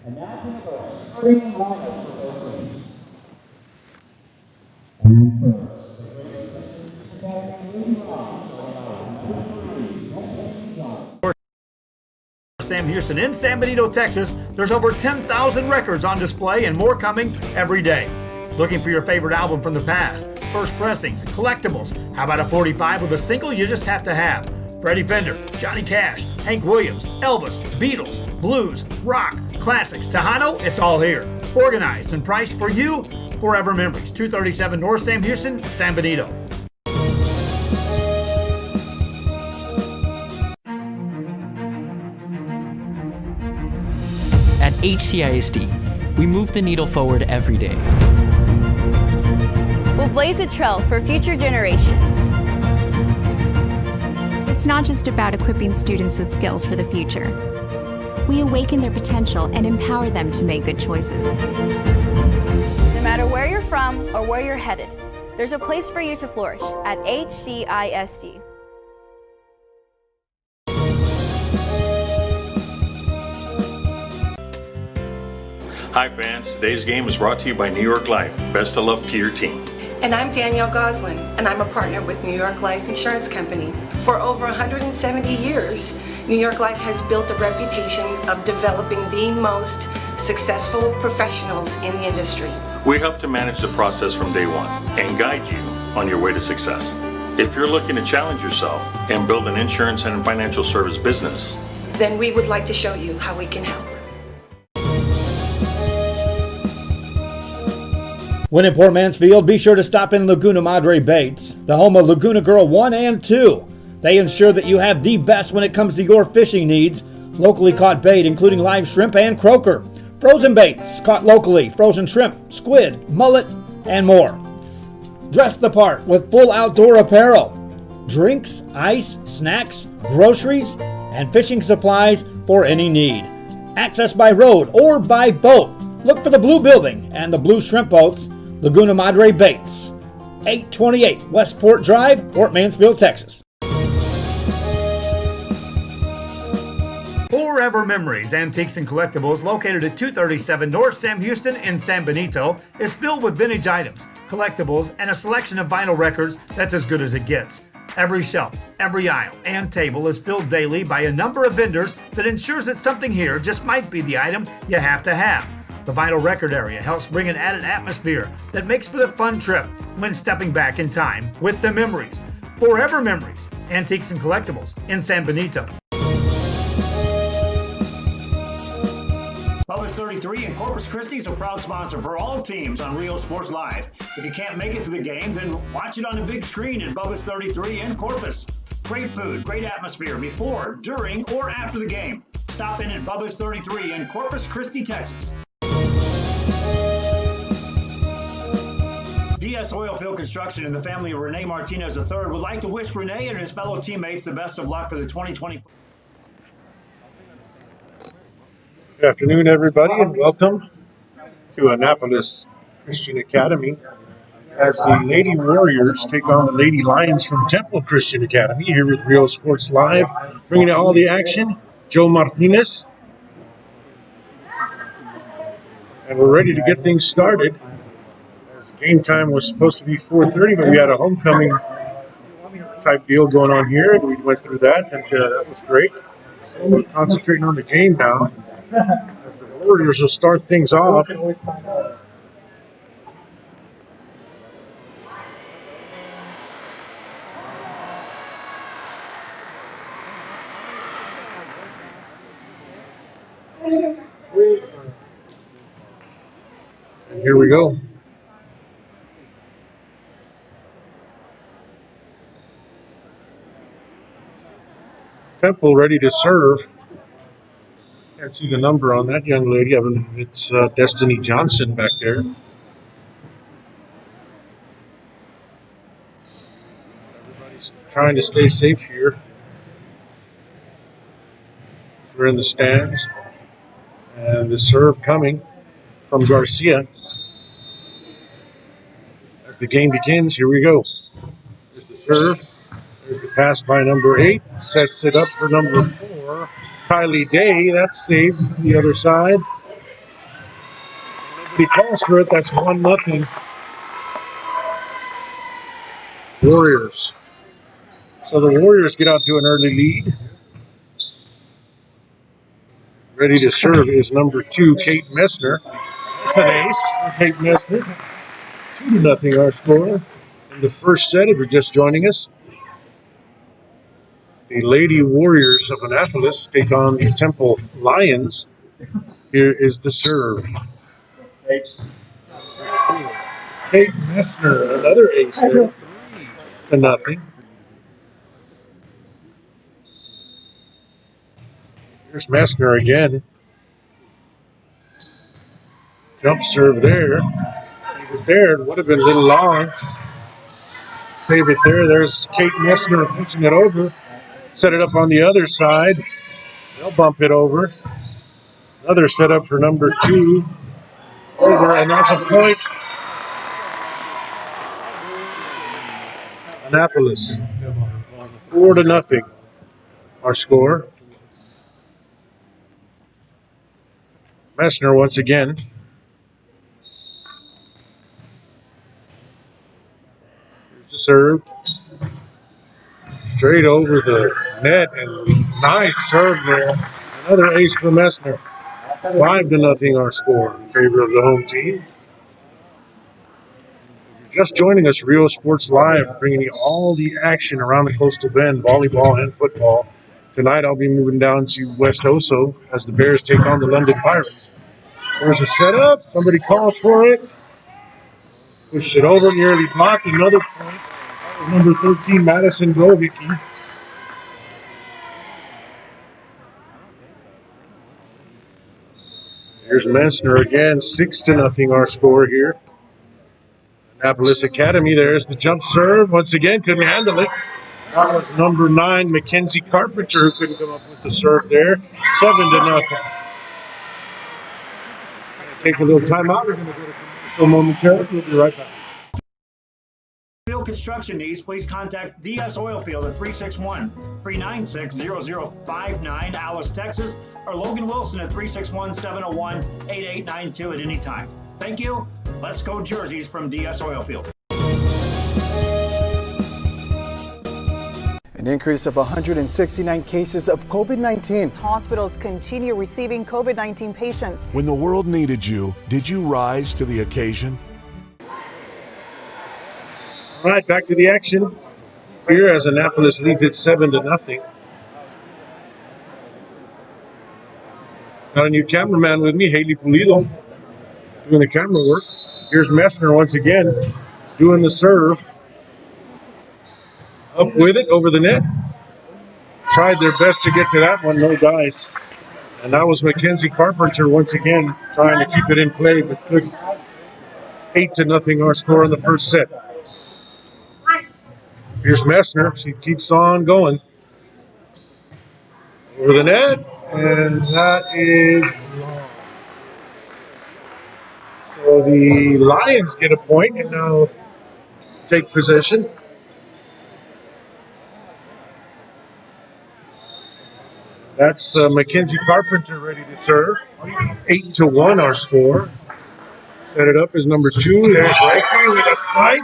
And that's in the starting lineup for both teams. And first, the great Academy leading line starting out number 3, Sam Houston in San Benito, Texas. There's over 10,000 records on display and more coming every day. Looking for your favorite album from the past, first pressings, collectibles. How about a 45 with a single you just have to have? Freddie Fender, Johnny Cash, Hank Williams, Elvis, Beatles, blues, rock, classics, Tejano, it's all here. Organized and priced for you. Forever Memories, 237 North Sam Houston, San Benito. At HCISD, we move the needle forward every day. We'll blaze a trail for future generations. It's not just about equipping students with skills for the future. We awaken their potential and empower them to make good choices. No matter where you're from or where you're headed, there's a place for you to flourish at HCISD. Hi fans, today's game is brought to you by New York Life. Best of luck to your team. And I'm Danielle Goslin, and I'm a partner with New York Life Insurance Company. For over 170 years, New York Life has built a reputation of developing the most successful professionals in the industry. We help to manage the process from day one and guide you on your way to success. If you're looking to challenge yourself and build an insurance and financial service business, then we would like to show you how we can help. When in Port Mansfield, be sure to stop in Laguna Madre Baits, the home of Laguna Girl 1 and 2. They ensure that you have the best when it comes to your fishing needs. Locally caught bait, including live shrimp and croaker. Frozen baits, caught locally, frozen shrimp, squid, mullet, and more. Dress the part with full outdoor apparel. Drinks, ice, snacks, groceries, and fishing supplies for any need. Access by road or by boat. Look for the blue building and the blue shrimp boats. Laguna Madre Baits, 828 Westport Drive, Port Mansfield, Texas. Forever Memories, Antiques and Collectibles, located at 237 North Sam Houston in San Benito, is filled with vintage items, collectibles, and a selection of vinyl records that's as good as it gets. Every shelf, every aisle, and table is filled daily by a number of vendors that ensures that something here just might be the item you have to have. The vinyl record area helps bring an added atmosphere that makes for the fun trip when stepping back in time with the memories. Forever Memories, Antiques and Collectibles in San Benito. Bubba's 33 and Corpus Christi is a proud sponsor for all teams on Rio Sports Live. If you can't make it to the game, then watch it on the big screen at Bubba's 33 in Corpus. Great food, great atmosphere before, during, or after the game. Stop in at Bubba's 33 in Corpus Christi, Texas. DS Oilfield Construction and the family of Rene Martinez III would like to wish Rene and his fellow teammates the best of luck for the 2020. Good afternoon, everybody, and welcome to Annapolis Christian Academy as the Lady Warriors take on the Lady Lions from Temple Christian Academy here with Real Sports Live, bringing you all the action. Joe Martinez. And we're ready to get things started. As game time was supposed to be 4:30, but we had a homecoming type deal going on here, and we went through that, and that was great. So we're concentrating on the game now. As the Warriors will start things off. And here we go. Temple ready to serve. Can't see the number on that young lady. I believe it's Destiny Johnson back there. Everybody's trying to stay safe here. We're in the stands. And the serve coming from Garcia. As the game begins, here we go. There's the serve. There's the pass by number 8. Sets it up for number 4. Kylie Day. That's saved on the other side. Nobody calls for it. That's 1-0. Warriors. So the Warriors get out to an early lead. Ready to serve is number 2, Kate Messner. That's an ace for Kate Messner. 2-0 our score. In the first set, if you're just joining us, the Lady Warriors of Annapolis take on the Temple Lions. Here is the serve. Kate Messner, another ace there. 3-0. Here's Messner again. Jump serve there. Save it there. It would have been a little long. Save it there. There's Kate Messner pushing it over. Set it up on the other side. They'll bump it over. Another setup for number 2. Over, and that's a point. Annapolis. 4-0. Our score. Messner once again. Here's the serve. Straight over the net, and nice serve there. Another ace for Messner. 5-0 our score in favor of the home team. If you're just joining us, Rio Sports Live, bringing you all the action around the Coastal Bend, volleyball and football. Tonight I'll be moving down to West Oso as the Bears take on the London Pirates. There's a setup. Somebody calls for it. Pushed it over, nearly blocked. Another point. That was number 13, Madison Govicki. Here's Messner again. 6-0 our score here. Annapolis Academy. There's the jump serve. Once again, couldn't handle it. That was number 9, Mackenzie Carpenter, who couldn't come up with the serve there. 7-0. Take a little time out. We're going to go to commercial momentarily. We'll be right back. Field construction needs, please contact DS Oilfield at 361-396-0059, Alice, Texas, or Logan Wilson at 361-701-8892 at any time. Thank you. Let's go jerseys from DS Oilfield. An increase of 169 cases of COVID-19. Hospitals continue receiving COVID-19 patients. When the world needed you, did you rise to the occasion? All right, back to the action. Here as Annapolis leads it 7-0. Got a new cameraman with me, Haley Pulido, doing the camera work. Here's Messner once again, doing the serve. Up with it, over the net. Tried their best to get to that one, no dice. And that was Mackenzie Carpenter once again, trying to keep it in play, but couldn't. 8-0 our score in the first set. Here's Messner. She keeps on going. Over the net, and that is long. So the Lions get a point and now take possession. That's Mackenzie Carpenter ready to serve. 8-1 our score. Set it up as number 2. There's Reiki with a spike.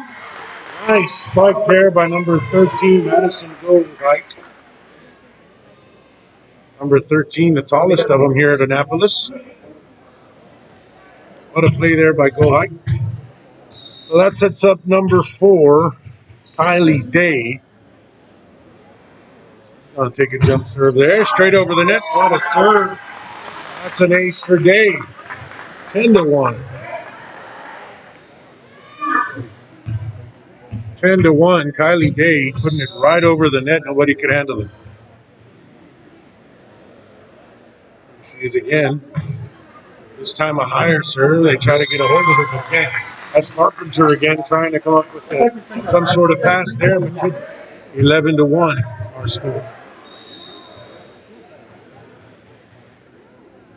Nice spike there by number 13, Madison Govicki. Number 13, the tallest of them here at Annapolis. What a play there by Govicki. So that sets up number 4, Kylie Day. Going to take a jump serve there, straight over the net. What a serve. That's an ace for Dave. 10-1. 10-1. Kylie Day putting it right over the net. Nobody could handle it. She is again. This time a higher serve. They try to get a hold of it, but can't. That's Carpenter again trying to come up with some sort of pass there, but 11-1 our score.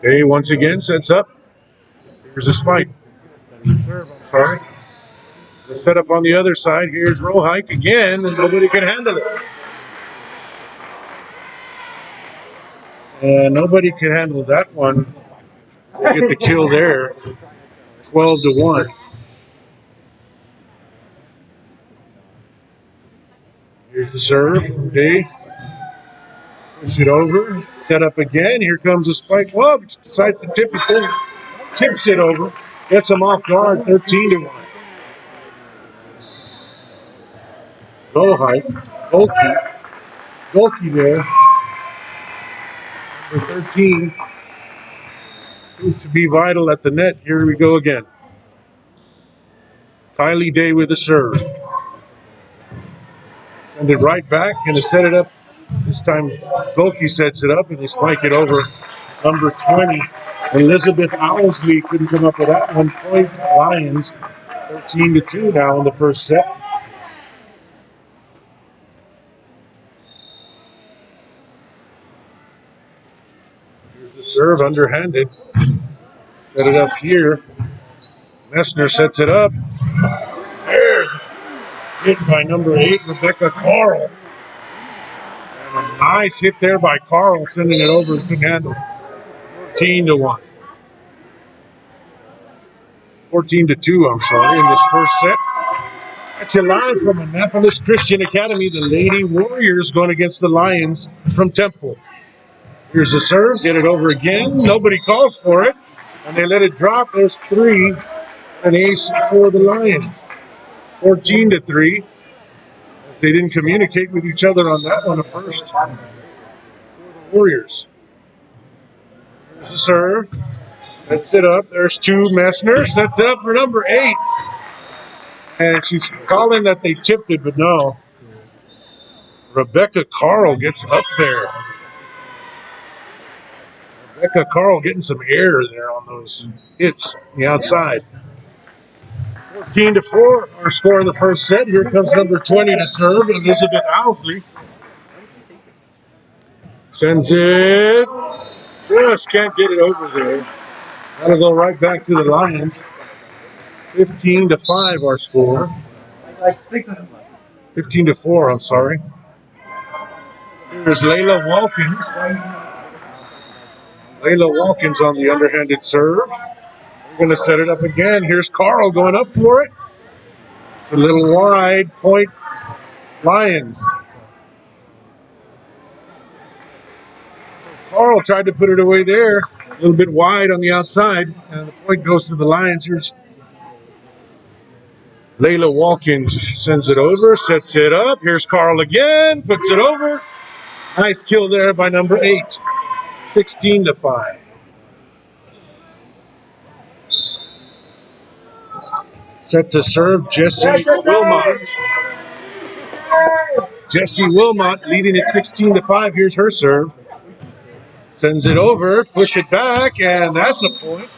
Day once again sets up. Here's a spike. Sorry. The setup on the other side. Here's Rohike again, and nobody can handle it. And nobody can handle that one. They get the kill there. 12-1. Here's the serve from Day. Push it over. Set up again. Here comes a spike. Well, decides to tip it. Tips it over. Gets him off guard. 13-1. Rohike. Golke there. For 13. Proves to be vital at the net. Here we go again. Kylie Day with the serve. Send it right back and to set it up. This time Golke sets it up and they spike it over number 20. Elizabeth Owlsley couldn't come up with that one. Point Lions 13-2 now in the first set. Here's the serve underhanded. Set it up here. Messner sets it up. There's hit by number 8, Rebecca Carl. And a nice hit there by Carl, sending it over. Couldn't handle it. 14-1. 14-2, I'm sorry, in this first set. At your line from Annapolis Christian Academy, the Lady Warriors going against the Lions from Temple. Here's the serve. Get it over again. Nobody calls for it. And they let it drop. There's 3. An ace for the Lions. 14-3. As they didn't communicate with each other on that one at first. For the Warriors. Here's the serve. Sets it up. There's 2. Messner sets it up for number 8. And she's calling that they tipped it, but no. Rebecca Carl gets up there. Rebecca Carl getting some air there on those hits on the outside. 14-4, our score in the first set. Here comes number 20 to serve, Elizabeth Owlsley. Sends it. Just can't get it over there. That'll go right back to the Lions. 15-5, our score. 15-4, I'm sorry. Here's Layla Walkins. Layla Walkins on the underhanded serve. We're going to set it up again. Here's Carl going up for it. It's a little wide. Point Lions. Carl tried to put it away there. A little bit wide on the outside. And the point goes to the Lions. Here's Layla Walkins sends it over, sets it up. Here's Carl again, puts it over. Nice kill there by number 8. 16-5. Set to serve, Jessie Wilmot. Jessie Wilmot leading at 16-5. Here's her serve. Sends it over, push it back, and that's a point.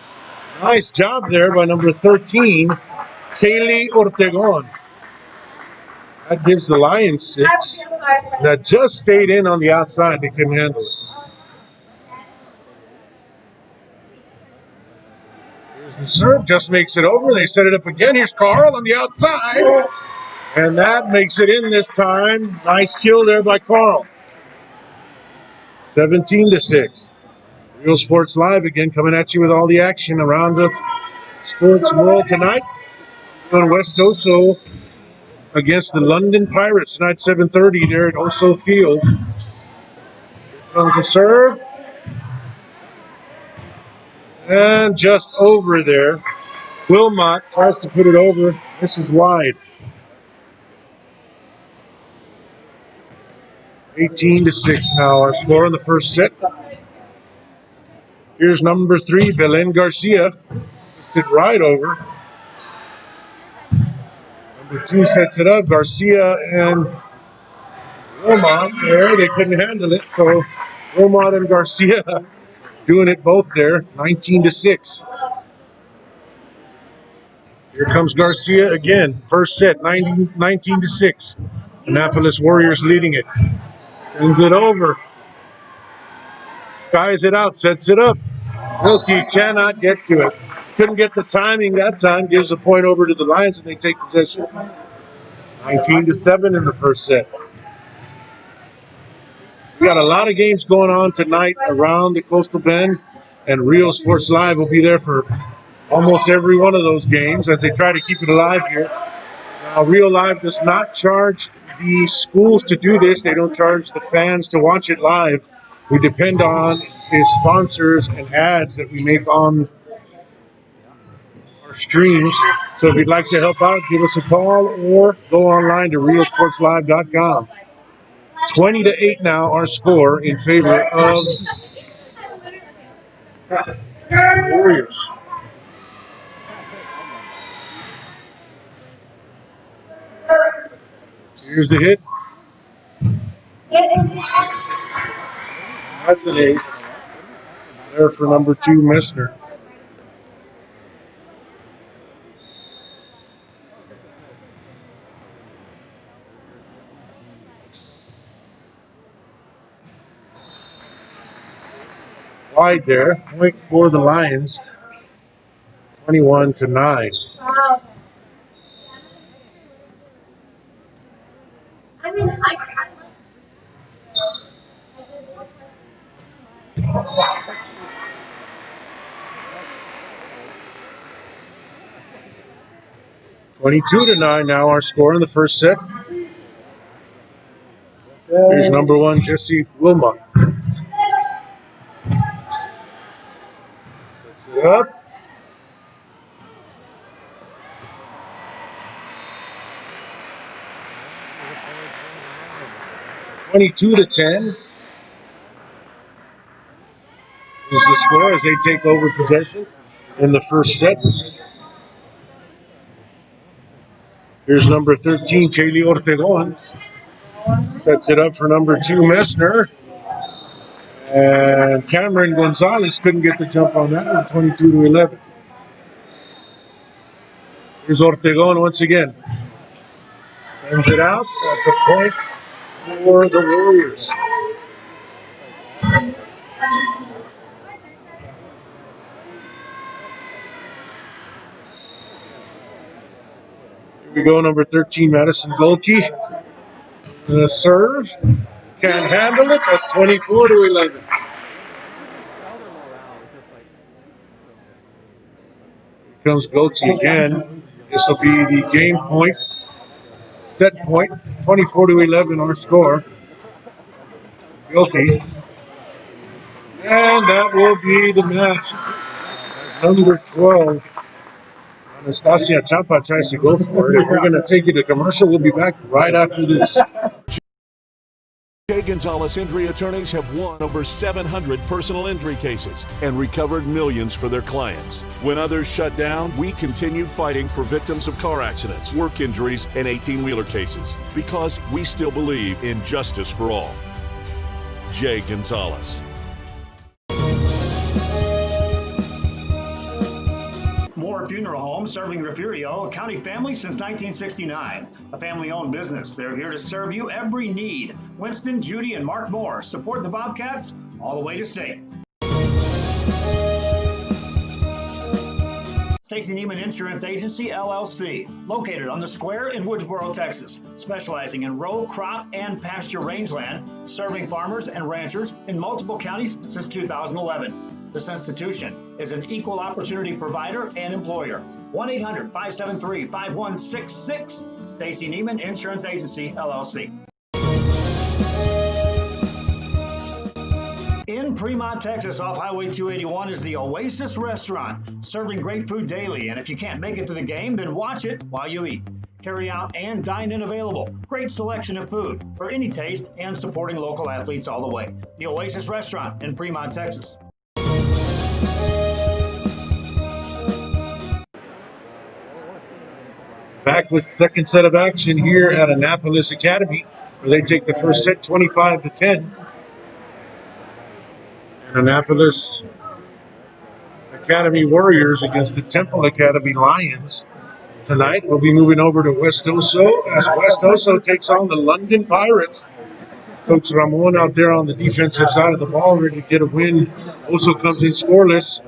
Nice job there by number 13, Kaylee Ortegon. That gives the Lions 6. That just stayed in on the outside. They couldn't handle it. Here's the serve, just makes it over. They set it up again. Here's Carl on the outside. And that makes it in this time. Nice kill there by Carl. 17-6. Real Sports Live again coming at you with all the action around the sports world tonight. On West Oso against the London Pirates tonight, 7:30 there at Oso Field. Comes the serve. And just over there. Wilmot tries to put it over. This is wide. 18-6 now, our score in the first set. Here's number 3, Belen Garcia. Puts it right over. Number 2 sets it up. Garcia and Romont there. They couldn't handle it, so Romont and Garcia doing it both there. 19-6. Here comes Garcia again. First set, 19-6. Annapolis Warriors leading it. Sends it over. Skies it out, sets it up. Wilkie cannot get to it. Couldn't get the timing that time. Gives a point over to the Lions and they take possession. 19-7 in the first set. We got a lot of games going on tonight around the Coastal Bend, and Rio Sports Live will be there for almost every one of those games as they try to keep it alive here. Now, Rio Live does not charge the schools to do this. They don't charge the fans to watch it live. We depend on the sponsors and ads that we make on our streams. So if you'd like to help out, give us a call or go online to realsportslive.com. 20-8 now, our score in favor of Warriors. Here's the hit. That's an ace. There for number 2, Messner. Wide there. Point for the Lions. 21-9. (22-9) now our score in the first set. Here's number 1, Jesse Wilmot. Sets it up. (22-10) is the score as they take over possession in the first set. Here's number 13, Kaylee Ortegon. Sets it up for number 2, Messner. And Cameron Gonzalez couldn't get the jump on that one, 22-11. Here's Ortegon once again. Sends it out. That's a point for the Warriors. Here we go, number 13, Madison Golke. The serve. Can't handle it. That's 24-11. Here comes Golke again. This will be the game point. Set point. 24-11 our score. Golke. And that will be the match. Number 12. Anastasia Chapa tries to go for it. If we're going to take it to commercial, we'll be back right after this. Jay Gonzalez Injury Attorneys have won over 700 personal injury cases and recovered millions for their clients. When others shut down, we continued fighting for victims of car accidents, work injuries, and 18-wheeler cases because we still believe in justice for all. Jay Gonzalez. Moore Funeral Home, serving Refugio, a county family since 1969. A family-owned business. They're here to serve you every need. Winston, Judy, and Mark Moore support the Bobcats all the way to state. Stacy Neiman Insurance Agency, LLC, located on the Square in Woodsboro, Texas, specializing in row, crop, and pasture rangeland, serving farmers and ranchers in multiple counties since 2011. This institution is an equal opportunity provider and employer. 1-800-573-5166, Stacy Neiman Insurance Agency, LLC. In Fremont, Texas, off Highway 281 is the Oasis Restaurant, serving great food daily. And if you can't make it to the game, then watch it while you eat. Carry out and dine in available. Great selection of food for any taste and supporting local athletes all the way. The Oasis Restaurant in Fremont, Texas. Back with second set of action here at Annapolis Academy, where they take the first set 25-10. And Annapolis Academy Warriors against the Temple Academy Lions. Tonight we'll be moving over to West Oso as West Oso takes on the London Pirates. Coach Ramon out there on the defensive side of the ball, ready to get a win. Oso comes in scoreless.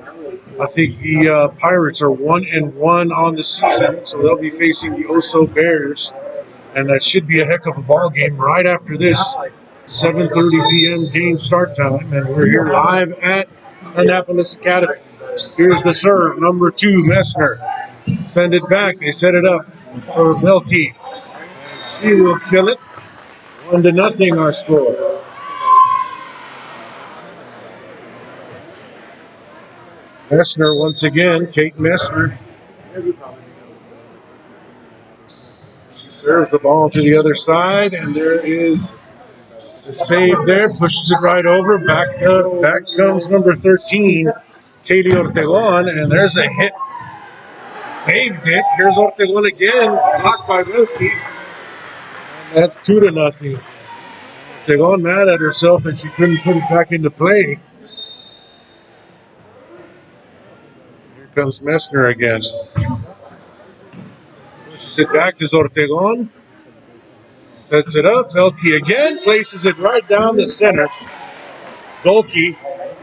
I think the Pirates are 1-1 on the season, so they'll be facing the Oso Bears, and that should be a heck of a ball game right after this 7:30 p.m. game start time, and we're here live at Annapolis Academy. Here's the serve, number 2, Messner. Send it back. They set it up for Belkey. She will kill it. 1-0 our score. Messner once again, Kate Messner. She serves the ball to the other side, and there is the save there. Pushes it right over. Back comes number 13, Kaylee Ortegon, and there's a hit. Saved it. Here's Ortegon again, blocked by Wilkie. That's 2-0. Ortegon mad at herself that she couldn't put it back into play. Here comes Messner again. Pushes it back to Ortegon. Sets it up. Belkey again. Places it right down the center. Belkey,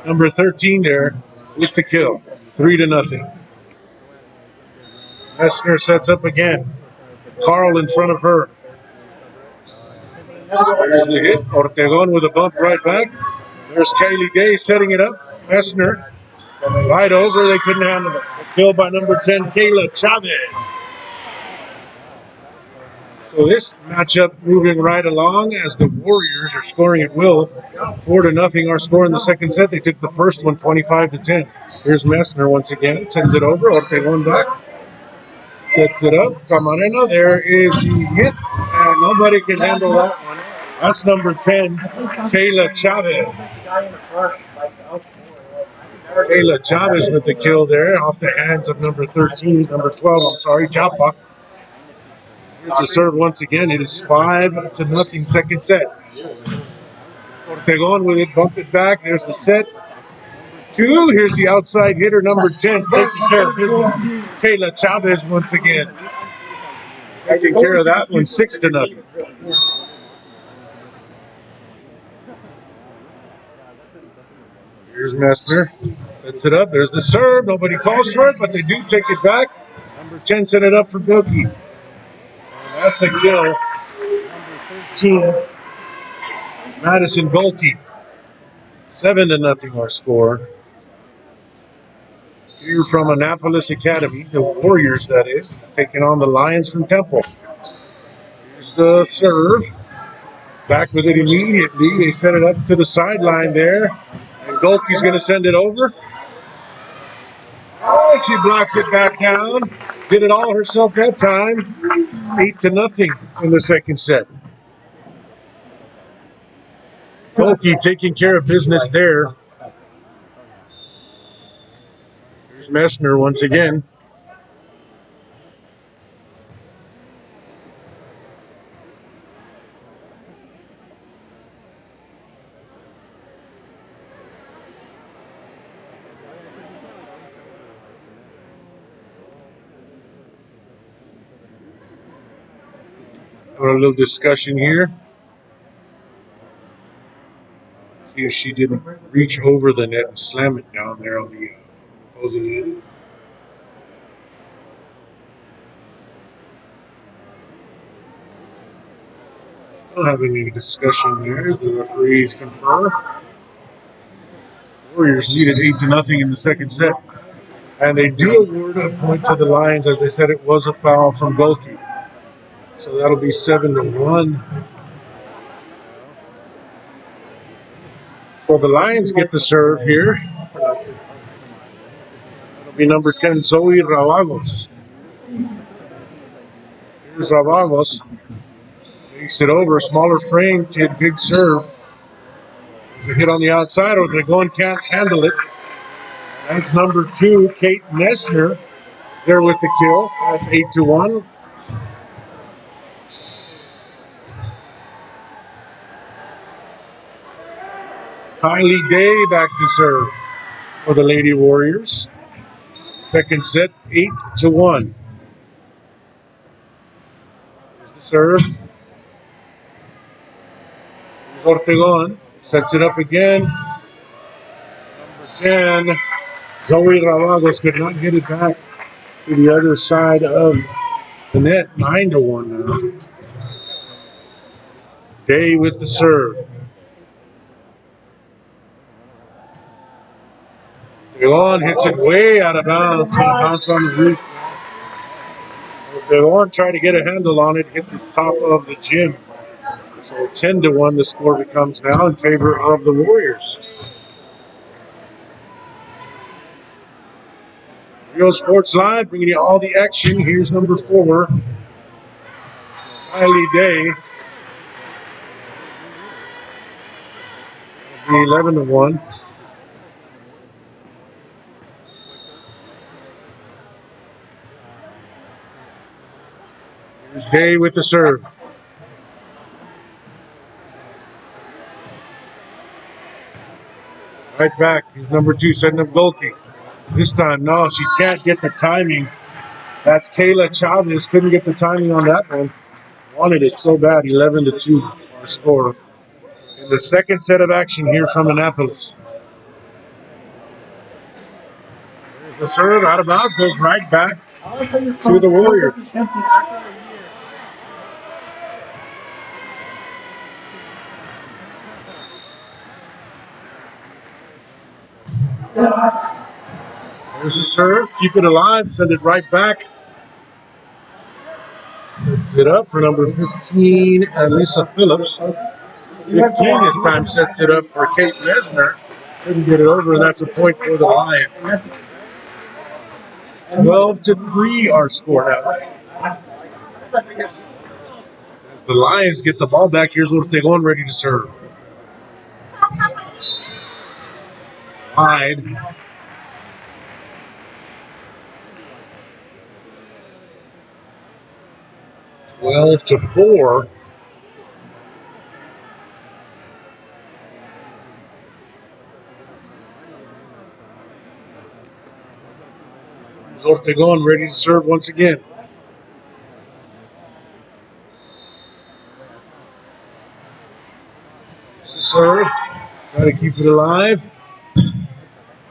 number 13 there, with the kill. 3-0. Messner sets up again. Carl in front of her. There's the hit. Ortegon with a bump right back. There's Kylie Day setting it up. Messner right over. They couldn't handle it. Killed by number 10, Kayla Chavez. So this matchup moving right along as the Warriors are scoring at will. 4-0 our score in the second set. They took the first one 25-10. Here's Messner once again. Sends it over. Ortegon back. Sets it up. Camarena. There is the hit. And nobody can handle that one. That's number 10, Kayla Chavez. Kayla Chavez with the kill there off the hands of number 13, number 12, Japa. Here's the serve once again. It is 5-0 second set. Ortegon with it, bump it back. There's the set. 2. Here's the outside hitter, number 10, taking care of business. Kayla Chavez once again. Taking care of that one, 6-0. Here's Messner. Sets it up. There's the serve. Nobody calls for it, but they do take it back. Number 10 set it up for Bilkey. That's a kill. Number 13, Madison Bilkey. 7-0 our score. Here from Annapolis Academy, the Warriors, that is, taking on the Lions from Temple. Here's the serve. Back with it immediately. They set it up to the sideline there. And Golke's going to send it over. Oh, she blocks it back down. Did it all herself that time. 8-0 in the second set. Golke taking care of business there. Here's Messner once again. A little discussion here. See if she didn't reach over the net and slam it down there on the opposing end. Not having any discussion there as the referees confer. Warriors lead at 8-0 in the second set. And they do award a point to the Lions. As I said, it was a foul from Golke. So that'll be 7-1. So the Lions get the serve here. That'll be number 10, Zoe Ravagos. Here's Ravagos. Takes it over, smaller frame kid, big serve. There's a hit on the outside, or Dragon can't handle it. That's number 2, Kate Messner, there with the kill. That's 8-1. Kylie Day back to serve for the Lady Warriors. Second set, 8-1. Here's the serve. Here's Ortegon. Sets it up again. Number 10, Zoe Ravagos could not get it back to the other side of the net. 9-1 now. Day with the serve. Delon hits it way out of bounds. It's going to bounce on the roof. Delon tried to get a handle on it, hit the top of the gym. So 10-1 the score becomes now in favor of the Warriors. Real Sports Live bringing you all the action. Here's number 4, Kylie Day. 11-1. Here's Day with the serve. Right back. Here's number 2 setting up goal kick. This time, no, she can't get the timing. That's Kayla Chavez. Couldn't get the timing on that one. Wanted it so bad. 11-2 the score. In the second set of action here from Annapolis. There's the serve. Out of bounds. Goes right back to the Warriors. There's the serve. Keep it alive. Send it right back. Sets it up for number 15, Lisa Phillips. 15 this time sets it up for Kate Messner. Couldn't get it over, and that's a point for the Lions. 12-3 our score now. As the Lions get the ball back, here's Ortegon ready to serve. Wide. Well, to 4. Ortegon ready to serve once again. It's the serve. Try to keep it alive.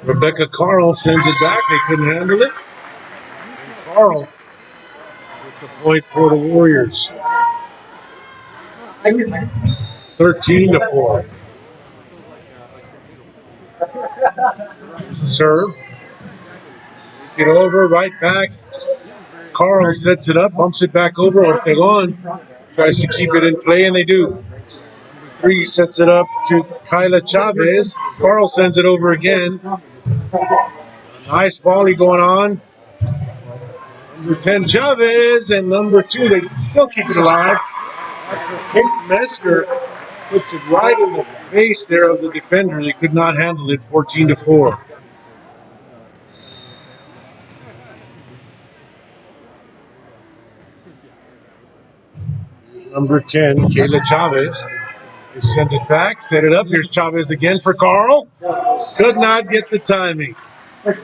Rebecca Carl sends it back. They couldn't handle it. And Carl with the point for the Warriors. 13-4. Here's the serve. Get over, right back. Carl sets it up, bumps it back over. Ortegon tries to keep it in play, and they do. 3 sets it up to Kyla Chavez. Carl sends it over again. Nice volley going on. Number 10, Chavez, and number 2, they still keep it alive. Kate Messner puts it right in the face there of the defender. They could not handle it. 14-4. Number 10, Kayla Chavez. They send it back, set it up. Here's Chavez again for Carl. Could not get the timing.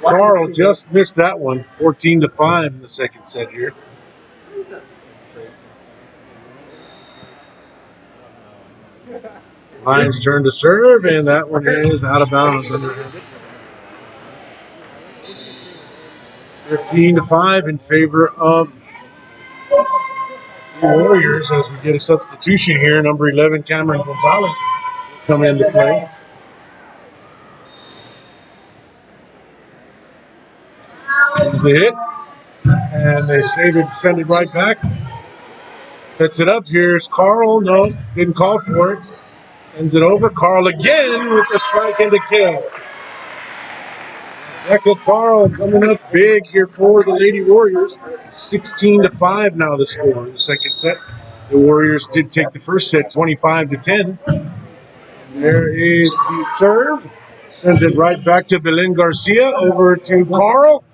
Carl just missed that one. 14-5 in the second set here. Lions turn to serve, and that one is out of bounds underhanded. 15-5 in favor of the Warriors as we get a substitution here. Number 11, Cameron Gonzalez, will come into play. Here's the hit, and they save it, send it right back. Sets it up. Here's Carl. No, didn't call for it. Sends it over. Carl again with the strike and the kill. Rebecca Carl coming up big here for the Lady Warriors. 16-5 now the score in the second set. The Warriors did take the first set 25-10. There is the serve. Sends it right back to Belen Garcia. Over to Carl.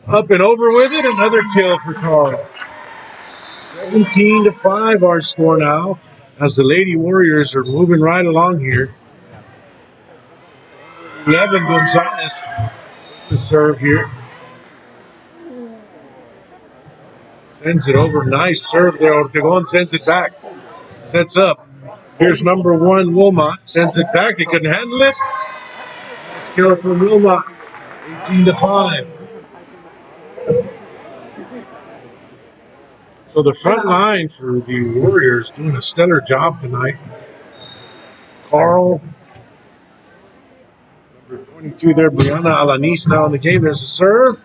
Up and over with it. Another kill for Carl. 17-5 our score now, as the Lady Warriors are moving right along here. 11 Gonzalez to serve here. Sends it over. Nice serve there. Ortegon sends it back. Sets up. Here's number 1, Wilmot. Sends it back. They couldn't handle it. Nice kill from Wilmot. 18-5. So the front line for the Warriors doing a stellar job tonight. Carl, number 22 there, Brianna Alanis now in the game. There's a serve.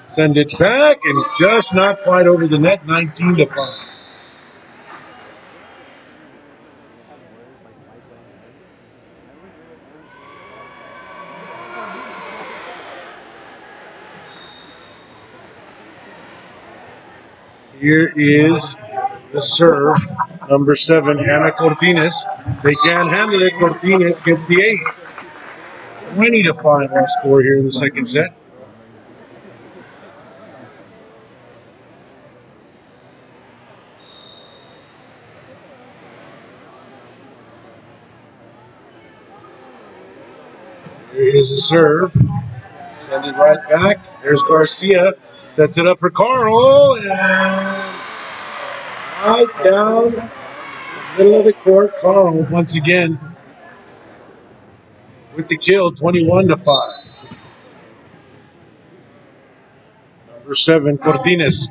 Send it back, and just not quite over the net, 19-5. Here is the serve, number 7, Ana Cortines. They can't handle it. Cortines gets the ace. 20-5 our score here in the second set. Here is the serve. Send it right back. There's Garcia. Sets it up for Carl. And right down the middle of the court. Carl once again with the kill, 21-5. Number 7, Cortines.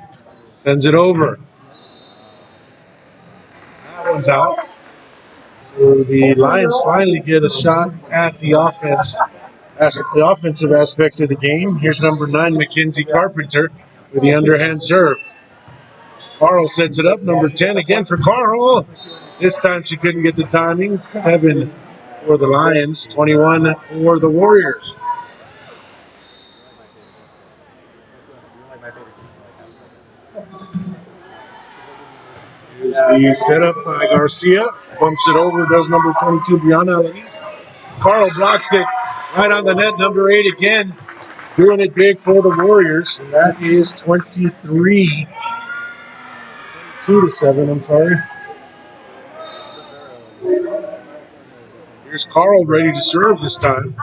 Sends it over. That one's out. So the Lions finally get a shot at the offense, the offensive aspect of the game. Here's number 9, Mackenzie Carpenter, with the underhand serve. Carl sets it up. Number 10 again for Carl. This time she couldn't get the timing. 7 for the Lions, 21 for the Warriors. Here's the setup by Garcia. Bumps it over, does number 22, Brianna Alanis. Carl blocks it right on the net. Number 8 again, doing it big for the Warriors. And that is 2-7, I'm sorry. Here's Carl ready to serve this time.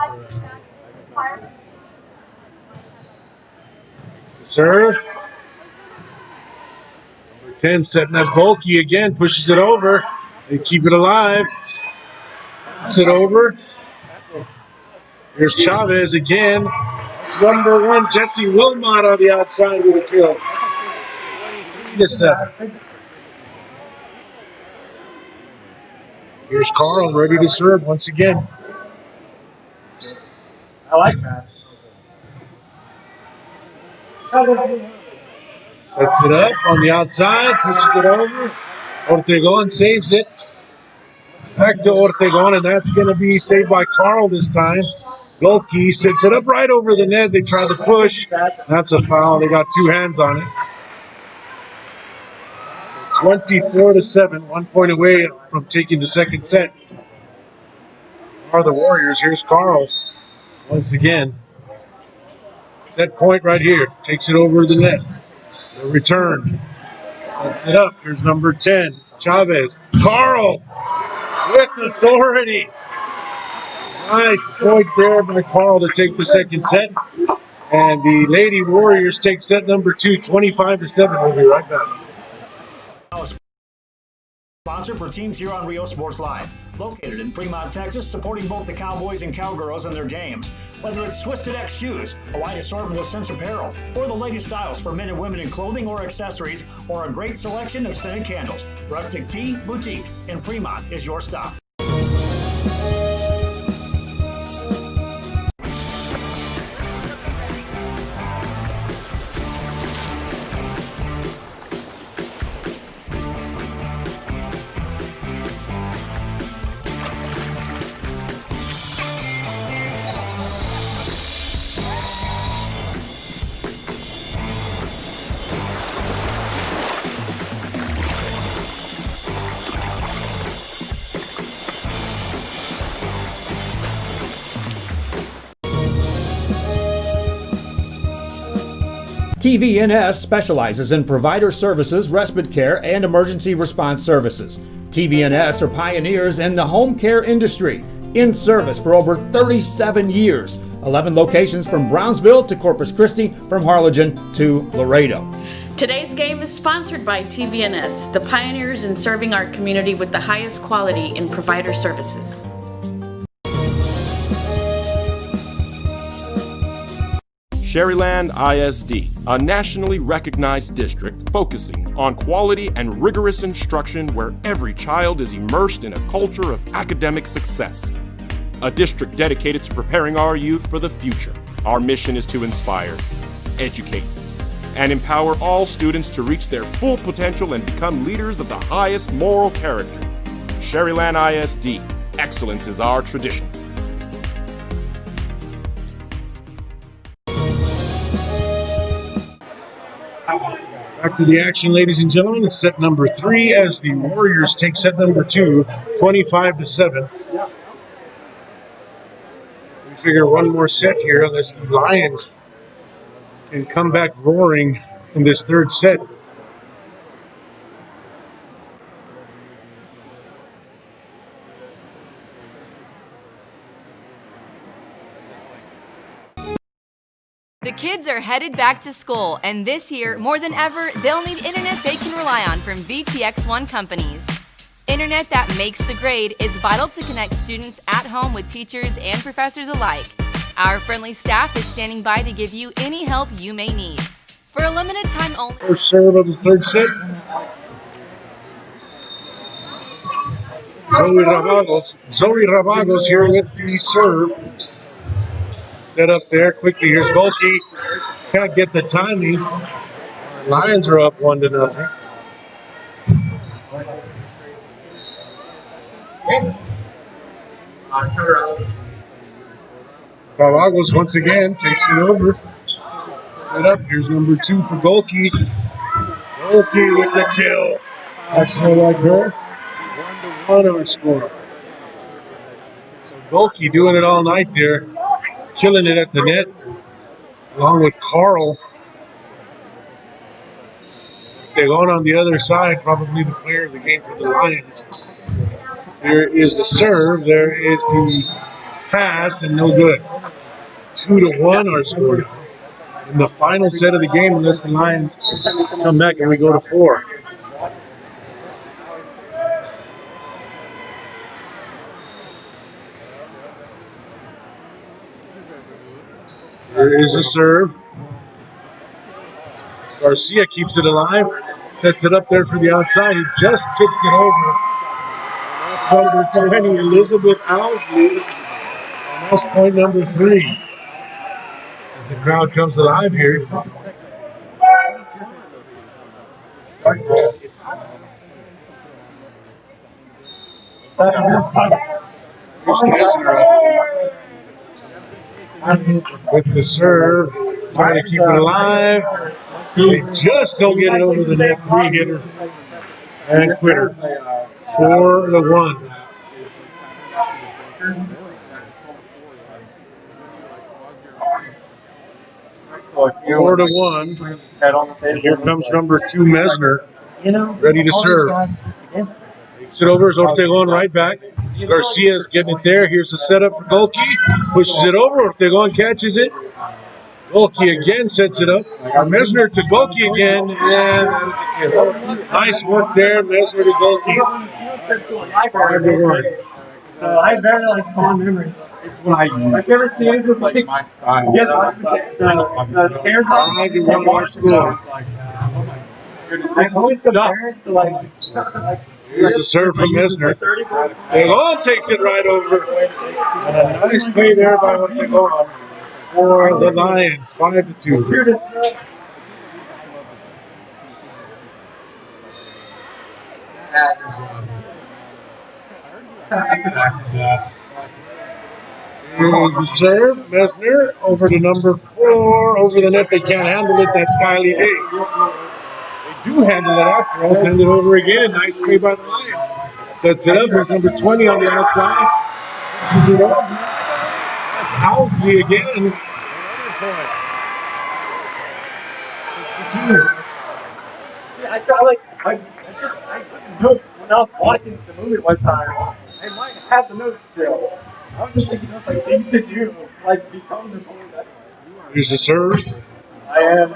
It's the serve. Number 10 setting up Volke again, pushes it over. They keep it alive. Sit over. Here's Chavez again. It's number 1, Jesse Wilmot on the outside with a kill. 3-7. Here's Carl ready to serve once again. I like that. Sets it up on the outside, pushes it over. Ortegon saves it. Back to Ortegon, and that's going to be saved by Carl this time. Golke sets it up right over the net. They try to push. That's a foul. They got 2 hands on it. 24-7, 1 point away from taking the second set. Are the Warriors. Here's Carl once again. Set point right here. Takes it over the net. The return. Sets it up. Here's number 10, Chavez. Carl with authority. Nice point there by Carl to take the second set. And the Lady Warriors take set number 2, 25-7. We'll be right back. Sponsor for teams here on Rio Sports Live. Located in Fremont, Texas, supporting both the Cowboys and Cowgirls in their games. Whether it's Twisted X shoes, a wide assortment of Sense apparel, or the latest styles for men and women in clothing or accessories, or a great selection of scented candles, Rustic Tea Boutique in Fremont is your stop. TVNS specializes in provider services, respite care, and emergency response services. TVNS are pioneers in the home care industry, in service for over 37 years. 11 locations from Brownsville to Corpus Christi, from Harlingen to Laredo. Today's game is sponsored by TVNS, the pioneers in serving our community with the highest quality in provider services. Sherryland ISD, a nationally recognized district focusing on quality and rigorous instruction where every child is immersed in a culture of academic success. A district dedicated to preparing our youth for the future. Our mission is to inspire, educate, and empower all students to reach their full potential and become leaders of the highest moral character. Sherryland ISD, excellence is our tradition. Back to the action, ladies and gentlemen. It's set number 3 as the Warriors take set number 2, 25-7. We figure one more set here unless the Lions can come back roaring in this third set. The kids are headed back to school, and this year, more than ever, they'll need internet they can rely on from VTX1 companies. Internet that makes the grade is vital to connect students at home with teachers and professors alike. Our friendly staff is standing by to give you any help you may need. For a limited time only. First serve of the third set. Zoe Ravagos here with the serve. Set up there quickly. Here's Golke. Can't get the timing. Lions are up 1-0. Ravagos once again takes it over. Set up. Here's number 2 for Golke. Golke with the kill. That's no like her. 1-1 our score. So Golke doing it all night there. Killing it at the net, along with Carl. They're going on the other side, probably the player of the game for the Lions. There is the serve, there is the pass, and no good. 2-1 our score in the final set of the game, unless the Lions come back and we go to 4. There is a serve. Garcia keeps it alive, sets it up there for the outside. He just tips it over. That's number 20, Elizabeth Owsley. And that's point number 3. As the crowd comes alive here. With the serve, trying to keep it alive. They just don't get it over the net. 3-hitter and quitter. 4-1. Four to 1. And here comes number 2, Mesner, ready to serve. Takes it over, Ortegon right back. Garcia's getting it there. Here's the setup for Golke. Pushes it over. Ortegon catches it. Golke again sets it up. Mesner to Golke again. And that is a kill. Nice work there. Mesner to Golke. 5-1. I have very fond memories. My favorite scenes was my style. Yes, the parents 5-1 our score. I always compare it to Here's a serve from Mesner. Ortegon takes it right over. And a nice play there by Ortegon for the Lions. 5-2. Here's the serve. Mesner over to number 4. Over the net. They can't handle it. That's Kylie Day. They do handle it after all. Send it over again. Nice play by the Lions. Sets it up. Here's number 20 on the outside. Pushes it up. That's Owsley again. I try I notes when I was watching the movie one time. I might have the notes still. I was just thinking of like things to do, like become the movie. Here's the serve. I am.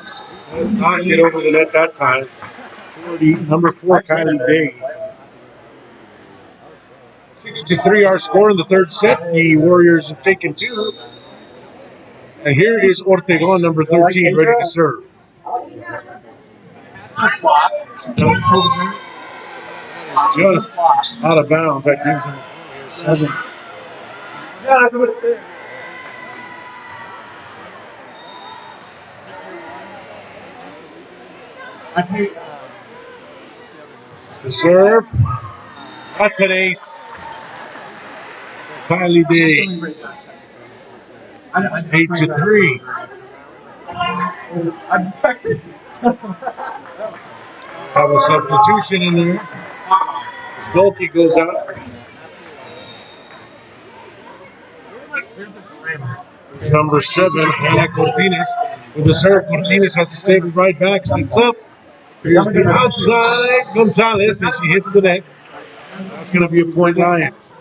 Does not get over the net that time. Number 4, Kylie Day. 6-3 our score in the third set. The Warriors have taken 2. And here is Ortegon, number 13, ready to serve. It's just out of bounds. That gives him 7. The serve. That's an ace. Kylie Day. 8-3. Have a substitution in there. Stolke goes out. Number 7, Hannah Cortines. With the serve, Cortines has to save it right back. Sets up. Here's the outside. Gonzalez, and she hits the net. That's going to be a point, Lions.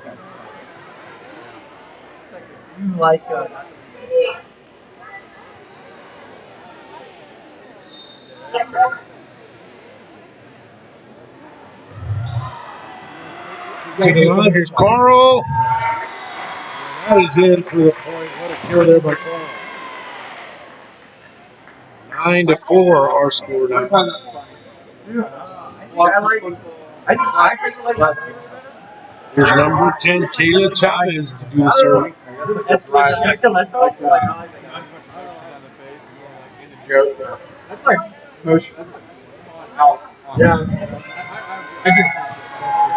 Here's Carl. That is in for the point. What a kill there by Carl. 9-4 our score now. Here's number 10, Kayla Chavez to do the serving. That's like motion. Yeah.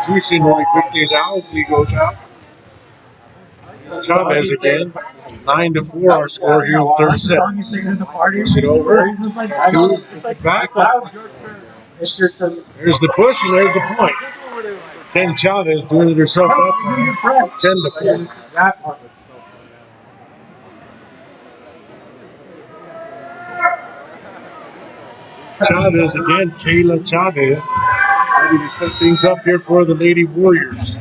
Substitution really quickly as Owsley goes out. Chavez again. 9-4 our score here in the third set. Push it over. 2, puts it back. There's the push and there's the point. 10 Chavez doing it herself that time. 10-4. Chavez again, Kayla Chavez. Ready to set things up here for the Lady Warriors.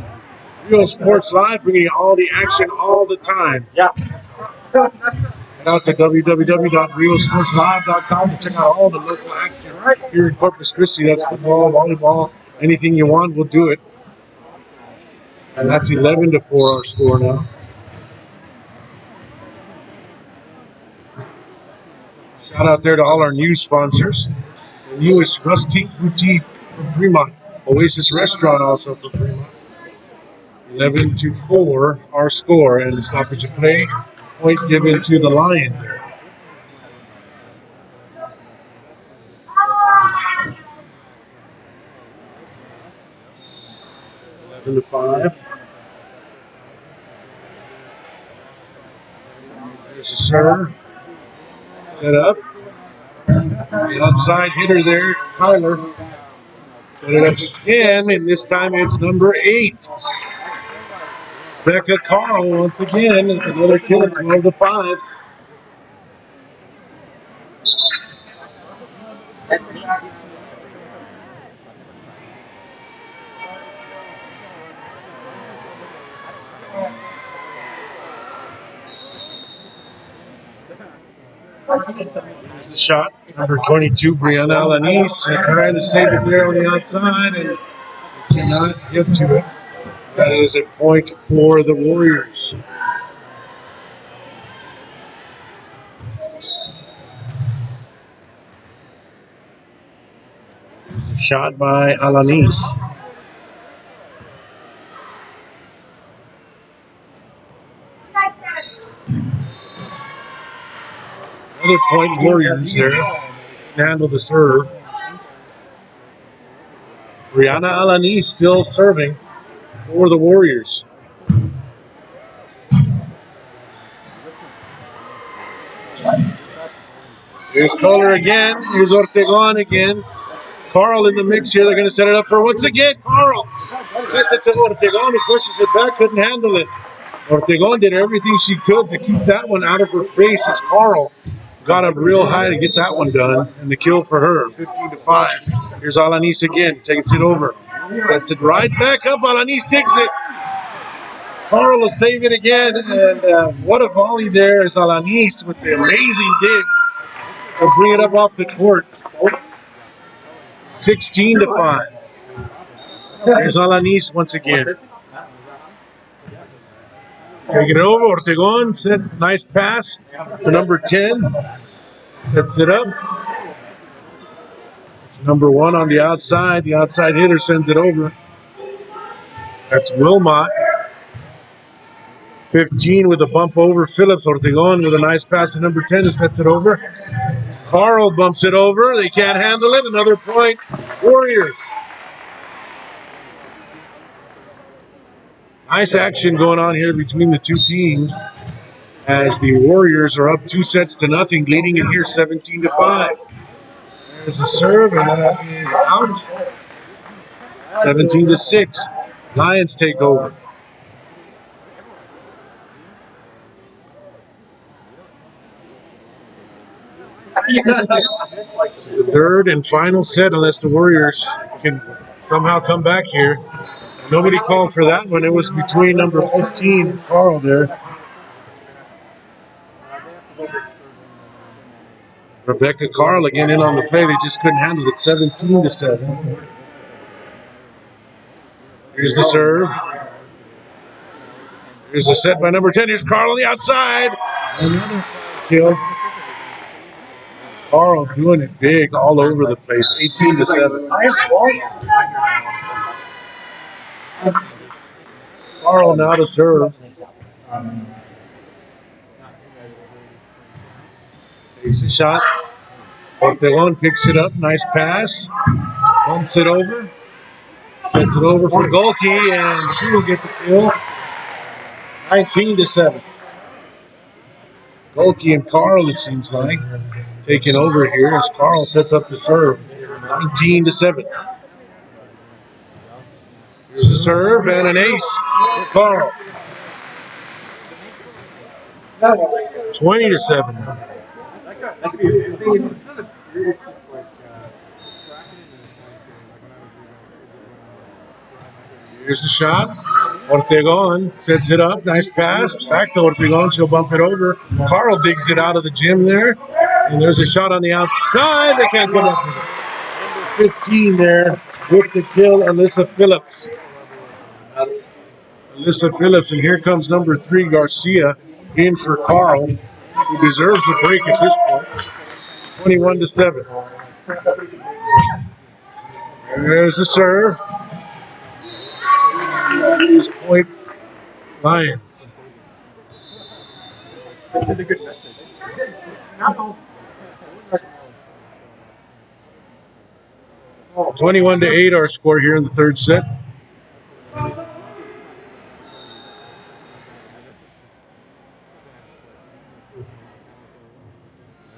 Real Sports Live, bringing you all the action all the time. Yeah. Head out to www.realsportslive.com to check out all the local action here in Corpus Christi. That's football, volleyball, anything you want, we'll do it. And that's 11-4 our score now. Shout out there to all our new sponsors. The newest Rustique Boutique from Fremont. Oasis Restaurant also from Fremont. 11-4 our score, and the stoppage of play, point given to the Lions there. To 5. There's a serve. Set up. The outside hitter there, Kyler. Set it up again, and this time it's number 8. Becca Carl once again. Another kill at 12-5. Here's the shot. Number 22, Brianna Alanis, trying to save it there on the outside and cannot get to it. That is a point for the Warriors. Shot by Alanis. Another point, Warriors there. Handle the serve. Brianna Alanis still serving for the Warriors. Here's Kohler again. Here's Ortegon again. Carl in the mix here. They're going to set it up for once again. Carl. Just it to Ortegon. He pushes it back. Couldn't handle it. Ortegon did everything she could to keep that one out of her face as Carl got up real high to get that one done, and the kill for her, 15-5. Here's Alanis again, takes it over, sets it right back up. Alanis digs it. Carl will save it again, and what a volley there is Alanis with the amazing dig to bring it up off the court. 16-5. Here's Alanis once again. Taking it over, Ortegon, set, nice pass to number 10. Sets it up. Number 1 on the outside hitter sends it over. That's Wilmot. 15 with a bump over. Phillips, Ortegon with a nice pass to number 10 who sets it over. Carl bumps it over. They can't handle it. Another point. Warriors. Nice action going on here between the two teams as the Warriors are up 2-0, leading it here 17-5. There's a serve, and that is out. 17-6. Lions take over. The third and final set, unless the Warriors can somehow come back here. Nobody called for that one. It was between number 15 and Carl there. Rebecca Carl again in on the play. They just couldn't handle it. 17-7. Here's the serve. Here's the set by number 10. Here's Carl on the outside. Another kill. Carl doing it big all over the place. 18-7. Carl now to serve. Takes a shot. Ortegon picks it up. Nice pass. Bumps it over. Sets it over for Golke, and she will get the kill. 19-7. Golke and Carl, it seems like, taking over here as Carl sets up the serve. 19-7. Here's a serve and an ace for Carl. 20-7. Here's the shot. Ortegon sets it up. Nice pass. Back to Ortegon. She'll bump it over. Carl digs it out of the gym there. And there's a shot on the outside. They can't come up with it. 15 there with the kill, Alyssa Phillips. Alyssa Phillips. And here comes number 3, Garcia, in for Carl, who deserves a break at this point. 21-7. There's the serve. Is point Lions. This is a good message. 21-8 our score here in the third set.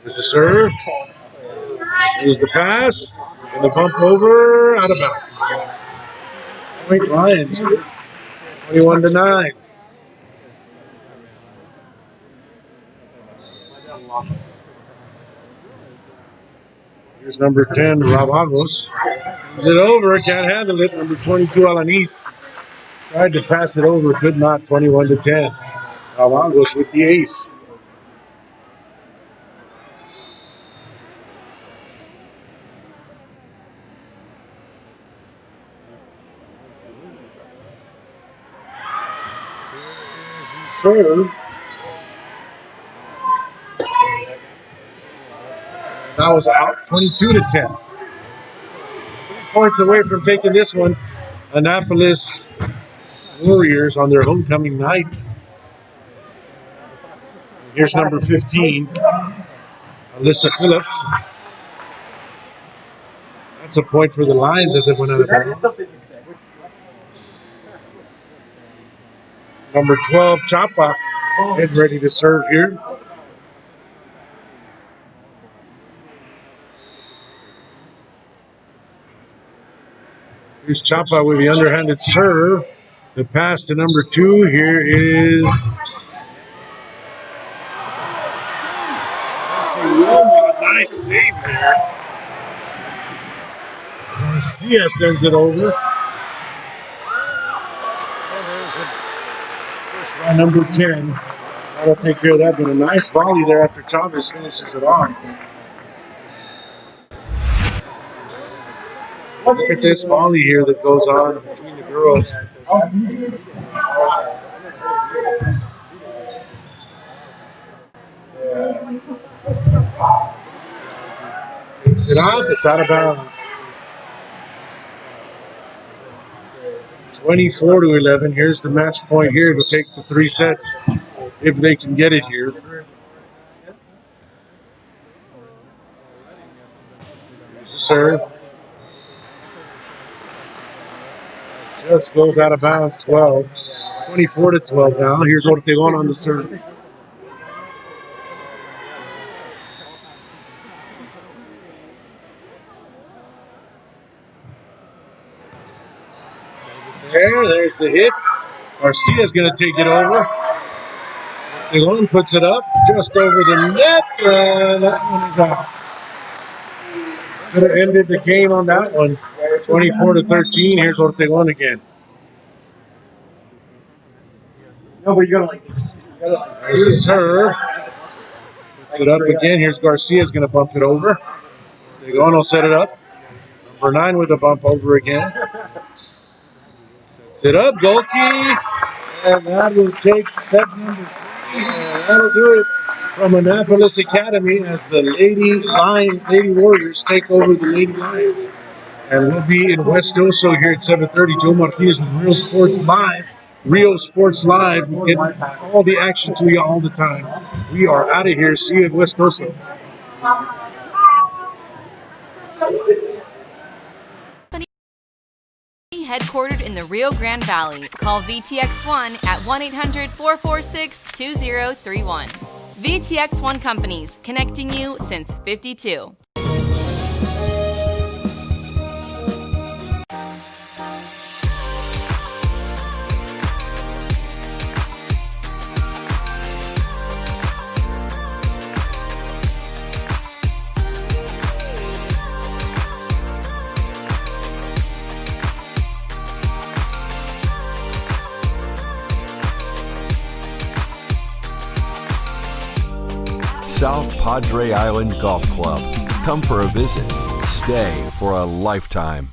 There's the serve. There's the pass. And the bump over, out of bounds. Point Lions. 21-9. Here's number 10, Ravagos. Is it over? Can't handle it. Number 22, Alanis. Tried to pass it over, could not. 21-10. Ravagos with the ace. Serve. That was out, 22-10. 3 points away from taking this one. Annapolis Warriors on their homecoming night. Here's number 15, Alyssa Phillips. That's a point for the Lions as it went out of bounds. Number 12, Chapa, getting ready to serve here. Here's Chapa with the underhanded serve. The pass to number 2 here is see Wilmot. Nice save there. Garcia sends it over. Number 10. That'll take care of that, but a nice volley there after Chavez finishes it off. Look at this volley here that goes on between the girls. Takes it off, it's out of bounds. 24-11. Here's the match point here to take the 3 sets if they can get it here. Here's the serve. Just goes out of bounds. 12. 24-12 now. Here's Ortegon on the serve. There's the hit. Garcia's going to take it over. Ortegon puts it up just over the net. That one is out. Could have ended the game on that one. 24-13. Here's Ortegon again. No, but you gotta There's a serve. Puts it up again. Here's Garcia's going to bump it over. Ortegon will set it up. Number 9 with a bump over again. Sets it up, Golke. And that will take set number 3. And that'll do it from Annapolis Academy as the Lady Warriors take over the Lady Lions. And we'll be in West Oso here at 7:30. Joe Martinez with Real Sports Live. Rio Sports Live. We get all the action to you all the time. We are out of here. See you at West Oso. Headquartered in the Rio Grande Valley. Call VTX1 at 1-800-446-2031. VTX1 Companies, connecting you since 52. South Padre Island Golf Club. Come for a visit. Stay for a lifetime.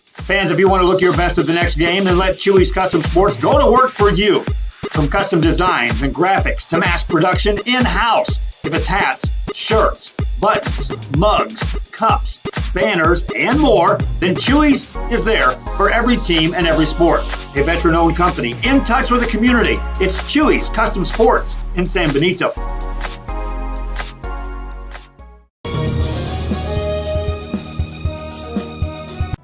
Fans, if you want to look your best at the next game, then let Chewy's Custom Sports go to work for you. From custom designs and graphics to mass production in-house. If it's hats, shirts, buttons, mugs, cups, banners, and more, then Chewy's is there for every team and every sport. A veteran-owned company in touch with the community. It's Chewy's Custom Sports in San Benito.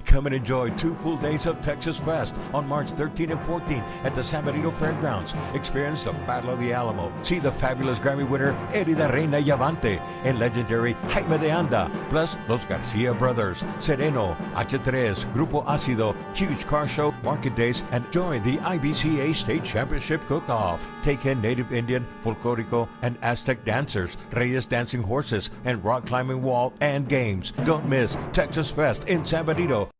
Come and enjoy 2 full days of Texas Fest on March 13 and 14 at the San Benito Fairgrounds. Experience the Battle of the Alamo. See the fabulous Grammy winner Eddie the Reina Yavante and legendary Jaime de Anda, plus Los Garcia Brothers, Sereno, H3, Grupo Ácido, huge car show, market days, and join the IBCA State Championship Cook-Off. Take in Native Indian, Folklorico, and Aztec dancers, Reyes dancing horses, and rock climbing wall and games. Don't miss Texas Fest in San Benito.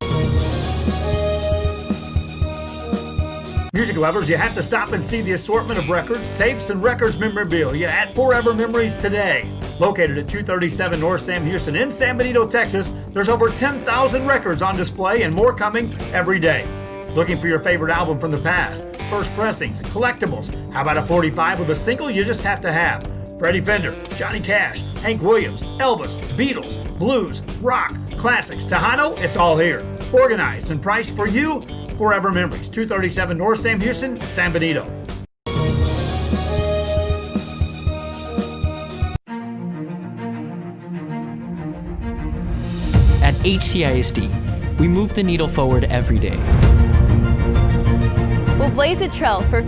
Music lovers, you have to stop and see the assortment of records, tapes, and records memorabilia at Forever Memories today. Located at 237 North Sam Houston in San Benito, Texas, there's over 10,000 records on display and more coming every day. Looking for your favorite album from the past, first pressings, collectibles. How about a 45 with a single you just have to have? Freddie Fender, Johnny Cash, Hank Williams, Elvis, Beatles, blues, rock, classics, Tejano, it's all here. Organized and priced for you. Forever Memories, 237 North Sam Houston, San Benito. At HCISD, we move the needle forward every day. We'll blaze a trail for future